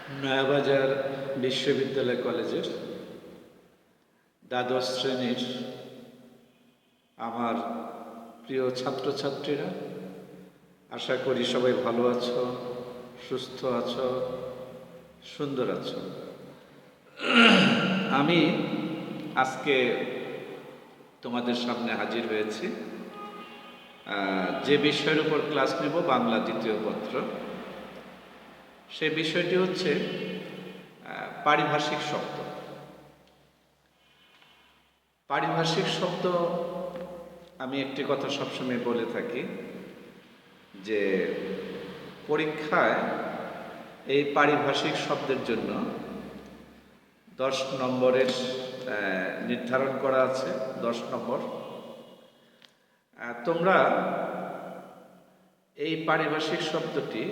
নয়াবাজার বিশ্ববিদ্যালয় কলেজের দ্বাদশ শ্রেণীর আমার প্রিয় ছাত্রছাত্রীরা, আশা করি সবাই ভালো আছো, সুস্থ আছো, সুন্দর আছো। আমি আজকে তোমাদের সামনে হাজির হয়েছি যে বিষয়ের উপর ক্লাস নেব, বাংলা দ্বিতীয় পত্র। সে বিষয়টি হচ্ছে পারিভাষিক শব্দ। পারিভাষিক শব্দ, আমি একটি কথা সবসময় বলে থাকি যে পরীক্ষায় এই পারিভাষিক শব্দের জন্য 10 নম্বরের নির্ধারণ করা আছে। 10 নম্বর। তোমরা এই পারিভাষিক শব্দটি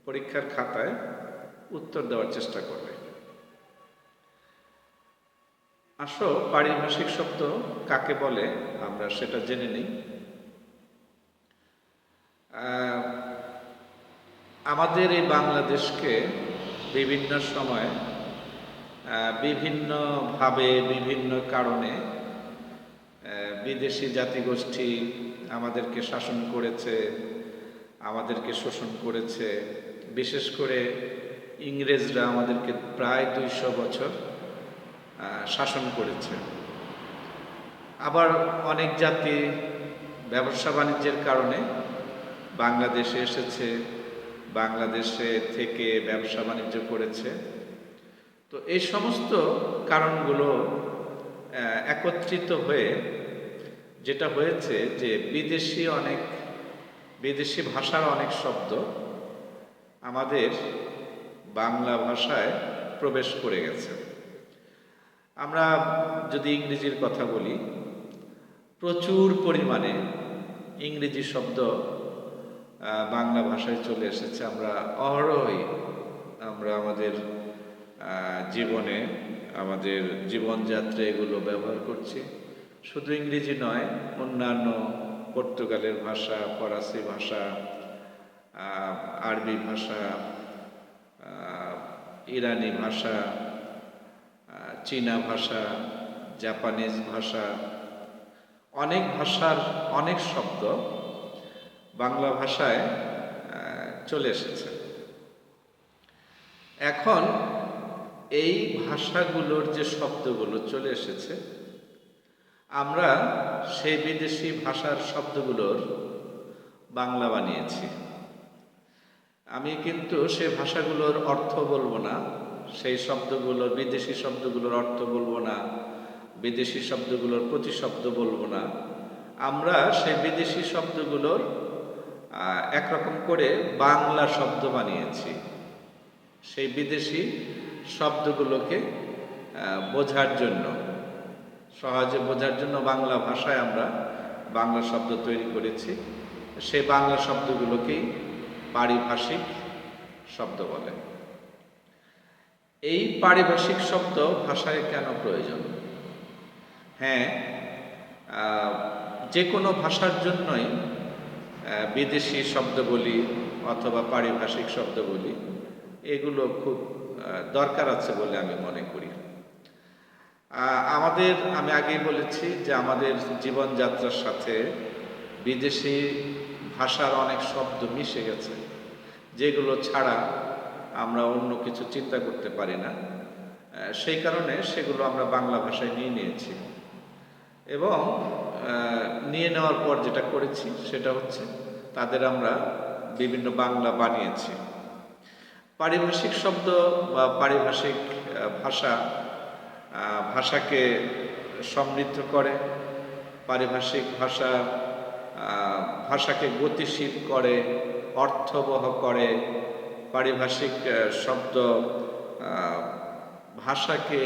পরীক্ষার খাতায় উত্তর দেওয়ার চেষ্টা করবে। আসো, পারিভাষিক শব্দ কাকে বলে আমরা সেটা জেনে নিই। আমাদের এই বাংলাদেশকে বিভিন্ন সময় বিভিন্নভাবে বিভিন্ন কারণে বিদেশি জাতিগোষ্ঠী আমাদেরকে শাসন করেছে, আমাদেরকে শোষণ করেছে। বিশেষ করে ইংরেজরা আমাদেরকে প্রায় 200 বছর শাসন করেছে। আবার অনেক জাতি ব্যবসা বাণিজ্যের কারণে বাংলাদেশে এসেছে, বাংলাদেশে থেকে ব্যবসা বাণিজ্য করেছে। তো এই সমস্ত কারণগুলো একত্রিত হয়ে যেটা হয়েছে যে বিদেশি ভাষার অনেক শব্দ আমাদের বাংলা ভাষায় প্রবেশ করে গেছে। আমরা যদি ইংরেজির কথা বলি, প্রচুর পরিমাণে ইংরেজি শব্দ বাংলা ভাষায় চলে এসেছে। আমরা অহরহই আমাদের জীবনে, আমাদের জীবনযাত্রা এগুলো ব্যবহার করছি। শুধু ইংরেজি নয়, অন্যান্য পর্তুগালের ভাষা, ফরাসি ভাষা, আরবি ভাষা, ইরানি ভাষা, চীনা ভাষা, জাপানিজ ভাষা, অনেক ভাষার অনেক শব্দ বাংলা ভাষায় চলে এসেছে। এখন এই ভাষাগুলোর যে শব্দগুলো চলে এসেছে, আমরা সেই বিদেশি ভাষার শব্দগুলোর বাংলা বানিয়েছি। আমি কিন্তু সেই ভাষাগুলোর অর্থ বলবো না, সেই শব্দগুলোর, বিদেশি শব্দগুলোর অর্থ বলবো না, বিদেশি শব্দগুলোর প্রতিশব্দ বলবো না। আমরা সেই বিদেশি শব্দগুলোর একরকম করে বাংলা শব্দ বানিয়েছি। সেই বিদেশি শব্দগুলোকে বোঝার জন্য, সহজে বোঝার জন্য বাংলা ভাষায় আমরা বাংলা শব্দ তৈরি করেছি। সেই বাংলা শব্দগুলোকেই পারিভাষিক শব্দ বলে। এই পারিভাষিক শব্দ ভাষায় কেন প্রয়োজন? হ্যাঁ, যে কোনো ভাষার জন্যই বিদেশি শব্দ বলি অথবা পারিভাষিক শব্দ বলি, এগুলো খুব দরকার আছে বলে আমি মনে করি। আমি আগেই বলেছি যে আমাদের জীবনযাত্রার সাথে বিদেশি ভাষার অনেক শব্দ মিশে গেছে, যেগুলো ছাড়া আমরা অন্য কিছু চিন্তা করতে পারি না। সেই কারণে সেগুলো আমরা বাংলা ভাষায় নিয়ে নিয়েছি, এবং নিয়ে নেওয়ার পর যেটা করেছি সেটা হচ্ছে তাদের আমরা বিভিন্ন বাংলা বানিয়েছি। পারিভাষিক শব্দ বা পারিভাষিক ভাষাকে সমৃদ্ধ করে। পারিভাষিক ভাষাকে গতিশীল করে, অর্থবহ করে। পারিভাষিক শব্দ ভাষাকে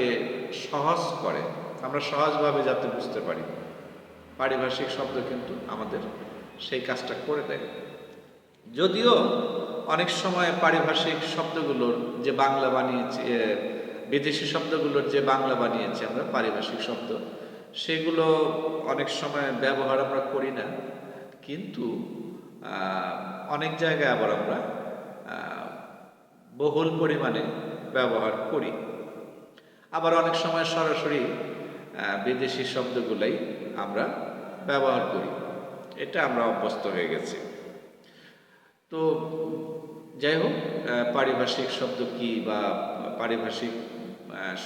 সহজ করে, আমরা সহজভাবে যাতে বুঝতে পারি। পারিভাষিক শব্দ কিন্তু আমাদের সেই কাজটা করে দেয়। যদিও অনেক সময় পারিভাষিক শব্দগুলোর যে বাংলা বানিয়েছি, বিদেশি শব্দগুলোর যে বাংলা বানিয়েছি আমরা পারিভাষিক শব্দ, সেগুলো অনেক সময় ব্যবহার আমরা করি না, কিন্তু অনেক জায়গায় আবার আমরা বহুল পরিমাণে ব্যবহার করি। আবার অনেক সময় সরাসরি বিদেশি শব্দগুলাই আমরা ব্যবহার করি, এটা আমরা অভ্যস্ত হয়ে গেছি। তো যাই হোক, পারিভাষিক শব্দ কি বা পারিভাষিক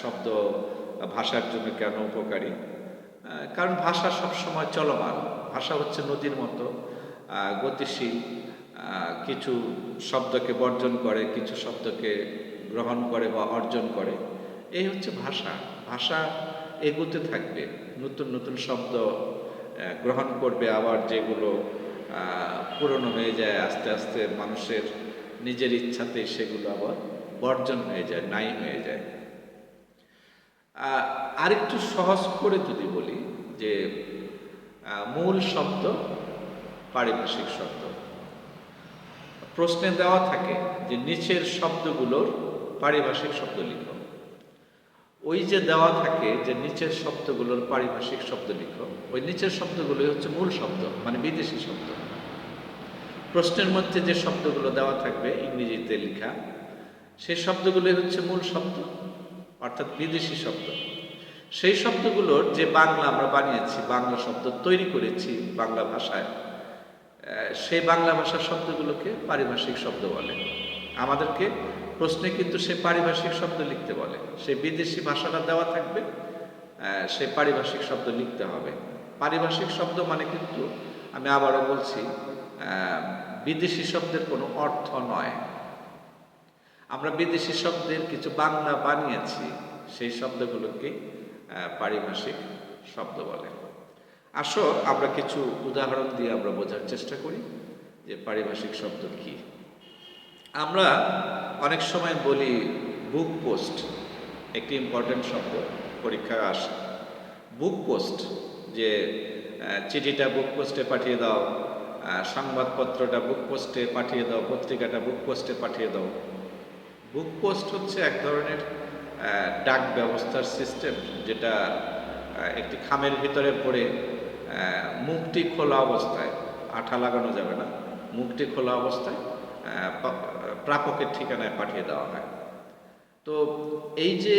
শব্দ ভাষার জন্য কেন উপকারী? কারণ ভাষা সবসময় চলমান। ভাষা হচ্ছে নদীর মতো গতিশীল। কিছু শব্দকে বর্জন করে, কিছু শব্দকে গ্রহণ করে বা অর্জন করে। এই হচ্ছে ভাষা। ভাষা এগুতে থাকবে, নতুন নতুন শব্দ গ্রহণ করবে, আবার যেগুলো পুরনো হয়ে যায় আস্তে আস্তে মানুষের নিজের ইচ্ছাতে সেগুলো আবার বর্জন হয়ে যায়, নাই হয়ে যায়। আরেকটু সহজ করে যদি বলি যে মূল শব্দ, পারিভাষিক শব্দ। প্রশ্নে দেওয়া থাকে যে নিচের শব্দগুলোর পারিভাষিক শব্দ লিখো। ওই যে দেওয়া থাকে যে নিচের শব্দগুলোর পারিভাষিক শব্দ লিখো, ওই নিচের শব্দগুলোই হচ্ছে মূল শব্দ, মানে বিদেশি শব্দ। প্রশ্নের মধ্যে যে শব্দগুলো দেওয়া থাকবে ইংরেজিতে লেখা, সেই শব্দগুলোই হচ্ছে মূল শব্দ, অর্থাৎ বিদেশি শব্দ। সেই শব্দগুলোর যে বাংলা আমরা বানিয়েছি, বাংলা শব্দ তৈরি করেছি বাংলা ভাষায়, সেই বাংলা ভাষার শব্দগুলোকে পারিভাষিক শব্দ বলে। আমাদেরকে প্রশ্নে কিন্তু সে পারিভাষিক শব্দ লিখতে বলে। সেই বিদেশি ভাষাটা দেওয়া থাকবে, সে পারিভাষিক শব্দ লিখতে হবে। পারিভাষিক শব্দ মানে কিন্তু, আমি আবারও বলছি, বিদেশি শব্দের কোনো অর্থ নয়। আমরা বিদেশি শব্দের কিছু বাংলা বানিয়েছি, সেই শব্দগুলোকে পারিভাষিক শব্দ বলে। আসো আমরা কিছু উদাহরণ দিয়ে আমরা বোঝার চেষ্টা করি যে পারিভাষিক শব্দ কি। আমরা অনেক সময় বলি বুক পোস্ট, একটি ইম্পর্টেন্ট শব্দ, পরীক্ষায় আসে। বুক পোস্ট, যে চিঠিটা বুক পোস্টে পাঠিয়ে দাও, সংবাদপত্রটা বুক পোস্টে পাঠিয়ে দাও, পত্রিকাটা বুক পোস্টে পাঠিয়ে দাও। বুক পোস্ট হচ্ছে এক ধরনের ডাক ব্যবস্থার সিস্টেম, যেটা একটি খামের ভিতরে পড়ে মুখটি খোলা অবস্থায়, আঠা লাগানো যাবে না, মুখটি খোলা অবস্থায় প্রাপকের ঠিকানায় পাঠিয়ে দেওয়া হয়। তো এই যে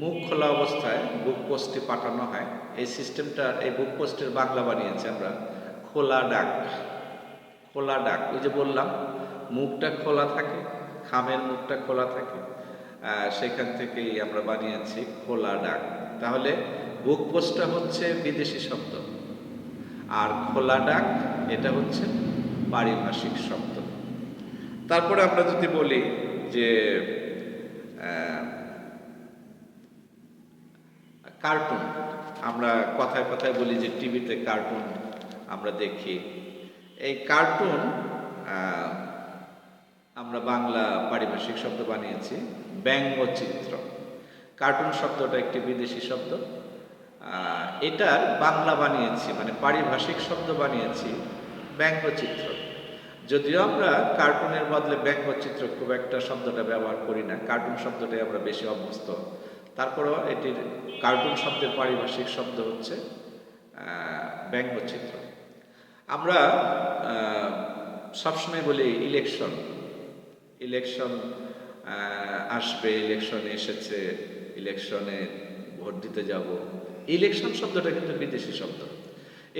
মুখ খোলা অবস্থায় বুক পোস্টটি পাঠানো হয়, এই সিস্টেমটা, এই বুক পোস্টের বাংলা বানিয়েছি আমরা খোলা ডাক। খোলা ডাক, ওই যে বললাম মুখটা খোলা থাকে, খামের মুখটা খোলা থাকে, সেখান থেকেই আমরা বানিয়েছি খোলা ডাক। তাহলে বুক পোস্টটা হচ্ছে বিদেশি শব্দ, আর খোলা ডাক এটা হচ্ছে পারিভাষিক শব্দ। তারপরে আমরা যদি বলি যে কার্টুন, আমরা কথায় কথায় বলি যে টিভিতে কার্টুন আমরা দেখি। এই কার্টুন আমরা বাংলা পারিভাষিক শব্দ বানিয়েছি ব্যঙ্গচিত্র। কার্টুন শব্দটা একটি বিদেশি শব্দ, এটার বাংলা বানিয়েছি, মানে পারিভাষিক শব্দ বানিয়েছি ব্যঙ্গচিত্র। যদিও আমরা কার্টুনের বদলে ব্যঙ্গচিত্র খুব একটা শব্দটা ব্যবহার করি না, কার্টুন শব্দটাই আমরা বেশি অভ্যস্ত। তারপরেও এটির কার্টুন শব্দের পারিভাষিক শব্দ হচ্ছে ব্যঙ্গচিত্র। আমরা সবসময় বলি ইলেকশন, ইলেকশন আসবে, ইলেকশনে এসেছে, ইলেকশনে ভোট দিতে যাব। ইলেকশন শব্দটা কিন্তু বিদেশি শব্দ,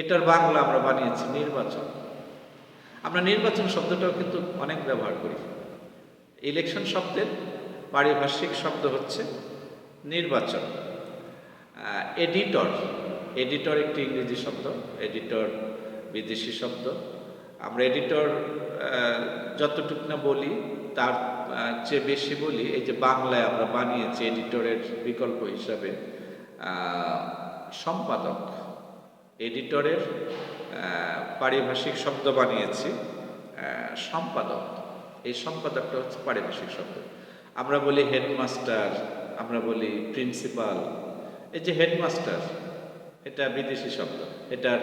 এটার বাংলা আমরা বানিয়েছি নির্বাচন। আমরা নির্বাচন শব্দটাও কিন্তু অনেক ব্যবহার করি। ইলেকশন শব্দের পারিভাষিক শব্দ হচ্ছে নির্বাচন। এডিটর, এডিটর একটি ইংরেজি শব্দ, এডিটর বিদেশি শব্দ। আমরা এডিটর যতটুকু না বলি তার চেয়ে বেশি বলি এই যে বাংলায় আমরা বানিয়েছি এডিটরের বিকল্প হিসাবে সম্পাদক। এডিটরের পারিভাষিক শব্দ বানিয়েছি সম্পাদক। এই সম্পাদকটা হচ্ছে পারিভাষিক শব্দ। আমরা বলি হেডমাস্টার, আমরা বলি প্রিন্সিপাল। এই যে হেডমাস্টার, এটা বিদেশি শব্দ, এটার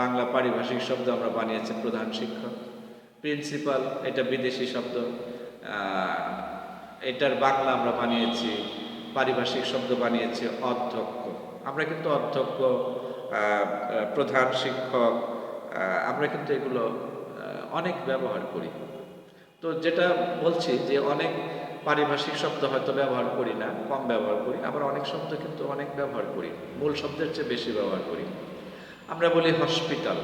বাংলা পারিভাষিক শব্দ আমরা বানিয়েছি প্রধান শিক্ষক। প্রিন্সিপাল এটা বিদেশি শব্দ, এটার বাংলা আমরা বানিয়েছি, পারিভাষিক শব্দ বানিয়েছি অধ্যক্ষ। আমরা কিন্তু অধ্যক্ষ, প্রধান শিক্ষক, আমরা কিন্তু এগুলো অনেক ব্যবহার করি। তো যেটা বলছি যে অনেক পারিভাষিক শব্দ হয়তো ব্যবহার করি না, কম ব্যবহার করি, আবার অনেক শব্দ কিন্তু অনেক ব্যবহার করি, মূল শব্দের চেয়ে বেশি ব্যবহার করি। আমরা বলি হসপিটাল।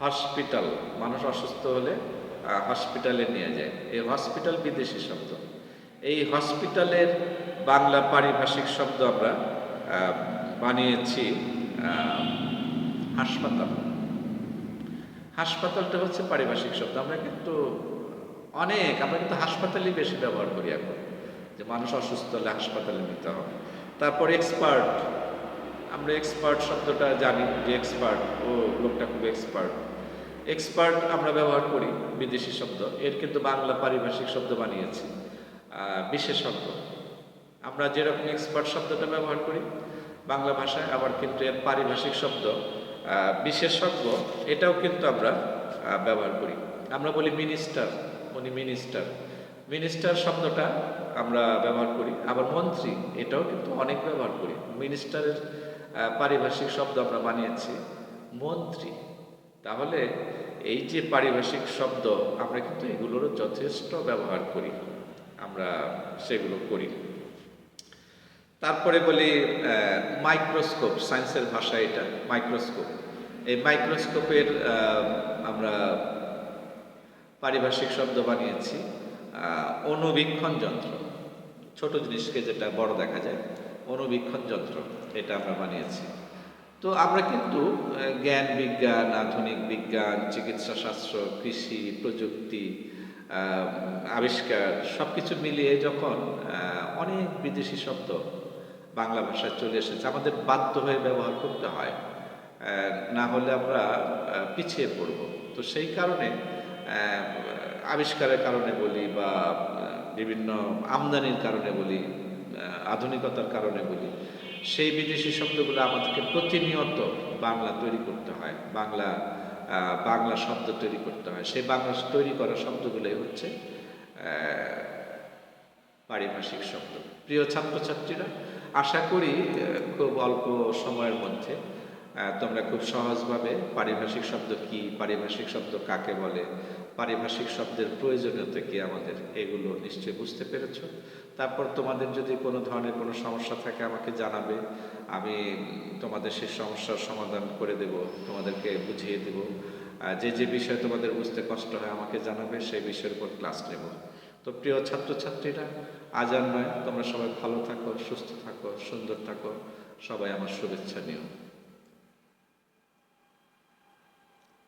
হসপিটাল, মানুষ অসুস্থ হলে হসপিটালে নিয়ে যায়, এই হসপিটাল বিদেশি শব্দ। এই হসপিটালের বাংলা পারিভাষিক শব্দ আমরা বানিয়েছি হাসপাতাল। হাসপাতালটা হচ্ছে পারিভাষিক শব্দ। আমরা কিন্তু হাসপাতালই বেশি ব্যবহার করি এখন, যে মানুষ অসুস্থ হলে হাসপাতালে নিতে হবে। তারপর এক্সপার্ট, আমরা এক্সপার্ট শব্দটা জানি যে এক্সপার্ট, ও লোকটা খুব এক্সপার্ট। এক্সপার্ট আমরা ব্যবহার করি, বিদেশি শব্দ। এর কিন্তু বাংলা পারিভাষিক শব্দ বানিয়েছি বিশেষজ্ঞ। আমরা যেরকম এক্সপার্ট শব্দটা ব্যবহার করি বাংলা ভাষায়, আবার কিন্তু এর পারিভাষিক শব্দ বিশেষজ্ঞ, এটাও কিন্তু আমরা ব্যবহার করি। আমরা বলি মিনিস্টার, উনি মিনিস্টার। মিনিস্টার শব্দটা আমরা ব্যবহার করি। আবার মন্ত্রী, এটাও কিন্তু অনেক ব্যবহার করি। মিনিস্টারের পারিভাষিক শব্দ আমরা বানিয়েছি মন্ত্রী। তাহলে এই যে পারিভাষিক শব্দ, আমরা কিন্তু এগুলোরও যথেষ্ট ব্যবহার করি, আমরা সেগুলো করি। তারপরে বলি মাইক্রোস্কোপ, সায়েন্সের ভাষা এটা মাইক্রোস্কোপ। এই মাইক্রোস্কোপের আমরা পারিভাষিক শব্দ বানিয়েছি অনুবীক্ষণ যন্ত্র। ছোট জিনিসকে যেটা বড় দেখা যায়, অনুবীক্ষণ যন্ত্র, এটা আমরা বানিয়েছি। তো আমরা কিন্তু জ্ঞান বিজ্ঞান, আধুনিক বিজ্ঞান, চিকিৎসা শাস্ত্র, কৃষি, প্রযুক্তি, আবিষ্কার সব কিছু মিলিয়ে যখন অনেক বিদেশি শব্দ বাংলা ভাষায় চলে এসেছে, আমাদের বাধ্য হয়ে ব্যবহার করতে হয়, না হলে আমরা পিছিয়ে পড়ব। তো সেই কারণে আবিষ্কারের কারণে বলি, বা বিভিন্ন আমদানির কারণে বলি, আধুনিকতার কারণে বলি, সেই বিদেশি শব্দগুলো আমাদেরকে প্রতিনিয়ত বাংলা তৈরি করতে হয়, বাংলা শব্দ তৈরি করতে হয়। সেই বাংলা তৈরি করা শব্দগুলোই হচ্ছে পারিভাষিক শব্দ। প্রিয় ছাত্রছাত্রীরা, আশা করি খুব অল্প সময়ের মধ্যে তোমরা খুব সহজভাবে পারিভাষিক শব্দ কি, পারিভাষিক শব্দ কাকে বলে, পারিভাষিক শব্দের প্রয়োজনীয়তা কি আমাদের, এগুলো নিশ্চয়ই বুঝতে পেরেছ। তারপর তোমাদের যদি কোনো ধরনের কোনো সমস্যা থাকে আমাকে জানাবে, আমি তোমাদের সেই সমস্যার সমাধান করে দেব, তোমাদেরকে বুঝিয়ে দেব। যে বিষয় তোমাদের বুঝতে কষ্ট হয় আমাকে জানাবে, সেই বিষয়ের উপর ক্লাস নেব। তো প্রিয় ছাত্রছাত্রীরা, আজ আর নয়, তোমরা সবাই ভালো থাকো, সুস্থ থাকো, সুন্দর থাকো, সবাই আমার শুভেচ্ছা নিও।